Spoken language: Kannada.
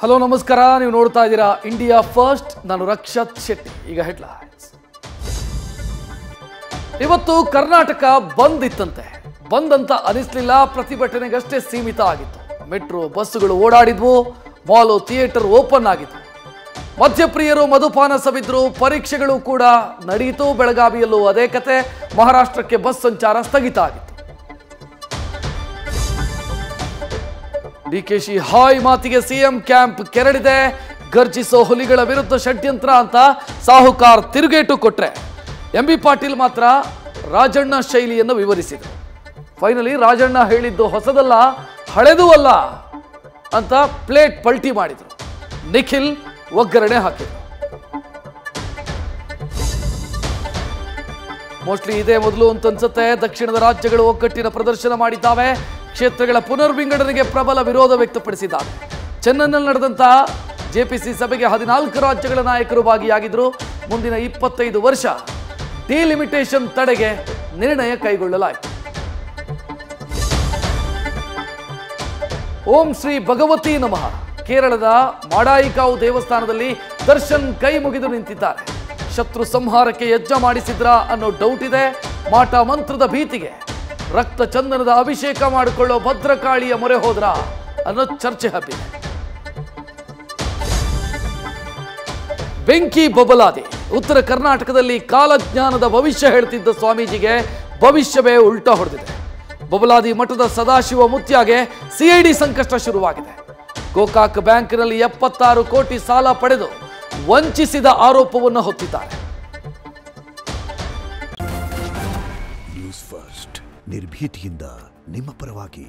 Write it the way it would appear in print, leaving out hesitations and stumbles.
ಹಲೋ ನಮಸ್ಕಾರ, ನೀವು ನೋಡ್ತಾ ಇದ್ದೀರಾ ಇಂಡಿಯಾ ಫಸ್ಟ್. ನಾನು ರಕ್ಷತ್ ಶೆಟ್ಟಿ. ಈಗ ಹೆಡ್ಲೈನ್ಸ್. ಇವತ್ತು ಕರ್ನಾಟಕ ಬಂದ್ ಇತ್ತಂತೆ. ಬಂದ್ ಅಂತ ಅನಿಸ್ಲಿಲ್ಲ, ಪ್ರತಿಭಟನೆಗಷ್ಟೇ ಸೀಮಿತ ಆಗಿತ್ತು. ಮೆಟ್ರೋ ಬಸ್ಸುಗಳು ಓಡಾಡಿದ್ವು, ಮಾಲ್ ಥಿಯೇಟರ್ ಓಪನ್ ಆಗಿದ್ವು. ಮದ್ಯಪ್ರಿಯರು ಮಧುಪಾನ ಸವಿದ್ರು, ಪರೀಕ್ಷೆಗಳು ಕೂಡ ನಡೆಯಿತು. ಬೆಳಗಾವಿಯಲ್ಲೂ ಅದೇ ಕತೆ. ಮಹಾರಾಷ್ಟ್ರಕ್ಕೆ ಬಸ್ ಸಂಚಾರ ಸ್ಥಗಿತ ಆಗಿತ್ತು. ಡಿಕೆಶಿ ಹಾಯ್ ಮಾತಿಗೆ ಸಿಎಂ ಕ್ಯಾಂಪ್ ಕೆರಳಿದೆ. ಗರ್ಜಿಸೋ ಹುಲಿಗಳ ವಿರುದ್ಧ ಷಡ್ಯಂತ್ರ ಅಂತ ಸಾಹುಕಾರ್ ತಿರುಗೇಟು ಕೊಟ್ರೆ, ಎಂಬಿ ಪಾಟೀಲ್ ಮಾತ್ರ ರಾಜಣ್ಣ ಶೈಲಿಯನ್ನು ವಿವರಿಸಿದರು. ಫೈನಲಿ ರಾಜಣ್ಣ ಹೇಳಿದ್ದು ಹೊಸದಲ್ಲ, ಹಳೆದೂ ಅಲ್ಲ ಅಂತ ಪ್ಲೇಟ್ ಪಲ್ಟಿ ಮಾಡಿದರು. ನಿಖಿಲ್ ಒಗ್ಗರಣೆ ಹಾಕಿದರು. ಮೋಸ್ಟ್ಲಿ ಇದೇ ಮೊದಲು ಅಂತ ಅನ್ಸುತ್ತೆ. ದಕ್ಷಿಣದ ರಾಜ್ಯಗಳು ಒಗ್ಗಟ್ಟಿನ ಪ್ರದರ್ಶನ ಮಾಡಿದ್ದಾವೆ. ಕ್ಷೇತ್ರಗಳ ಪುನರ್ವಿಂಗಡಣೆಗೆ ಪ್ರಬಲ ವಿರೋಧ ವ್ಯಕ್ತಪಡಿಸಿದ್ದಾರೆ. ಚೆನ್ನೈನಲ್ಲಿ ನಡೆದಂತಹ ಜೆಪಿಸಿ ಸಭೆಗೆ 14 ರಾಜ್ಯಗಳ ನಾಯಕರು ಭಾಗಿಯಾಗಿದ್ದರು. ಮುಂದಿನ 25 ವರ್ಷ ಡಿಲಿಮಿಟೇಷನ್ ತಡೆಗೆ ನಿರ್ಣಯ ಕೈಗೊಳ್ಳಲಾಯಿತು. ಓಂ ಶ್ರೀ ಭಗವತಿ ನಮಃ. ಕೇರಳದ ಮಾಡಾಯಿಕಾವು ದೇವಸ್ಥಾನದಲ್ಲಿ ದರ್ಶನ್ ಕೈ ಮುಗಿದು ನಿಂತಿದ್ದಾರೆ. ಶತ್ರು ಸಂಹಾರಕ್ಕೆ ಯಜ್ಞ ಮಾಡಿಸಿದ್ರ ಅನ್ನೋ ಡೌಟ್ ಇದೆ. ಮಾಟ ಮಂತ್ರದ ಭೀತಿಗೆ ರಕ್ತ ಚಂದನದ ಅಭಿಷೇಕ ಮಾಡಿಕೊಳ್ಳೋ ಭದ್ರಕಾಳಿಯ ಮೊರೆ ಹೋದ್ರ ಅನ್ನೋ ಚರ್ಚೆ ಹಬ್ಬಿದೆ. ಬೆಂಕಿ ಬಬಲಾದಿ. ಉತ್ತರ ಕರ್ನಾಟಕದಲ್ಲಿ ಕಾಲಜ್ಞಾನದ ಭವಿಷ್ಯ ಹೇಳ್ತಿದ್ದ ಸ್ವಾಮೀಜಿಗೆ ಭವಿಷ್ಯವೇ ಉಲ್ಟಾ ಹೊಡೆದಿದೆ. ಬಬಲಾದಿ ಮಠದ ಸದಾಶಿವ ಮುತ್ಯಾಗೆ ಸಿಐಡಿ ಸಂಕಷ್ಟ ಶುರುವಾಗಿದೆ. ಗೋಕಾಕ್ ಬ್ಯಾಂಕ್ನಲ್ಲಿ 76 ಕೋಟಿ ಸಾಲ ಪಡೆದು ವಂಚಿಸಿದ ಆರೋಪವನ್ನು ಹೊತ್ತಿದ್ದಾರೆ. ನ್ಯೂಸ್ ಫಸ್ಟ್ ನಿರ್ಭೀತಿಯಿಂದ ನಿಮ್ಮ ಪರವಾಗಿ.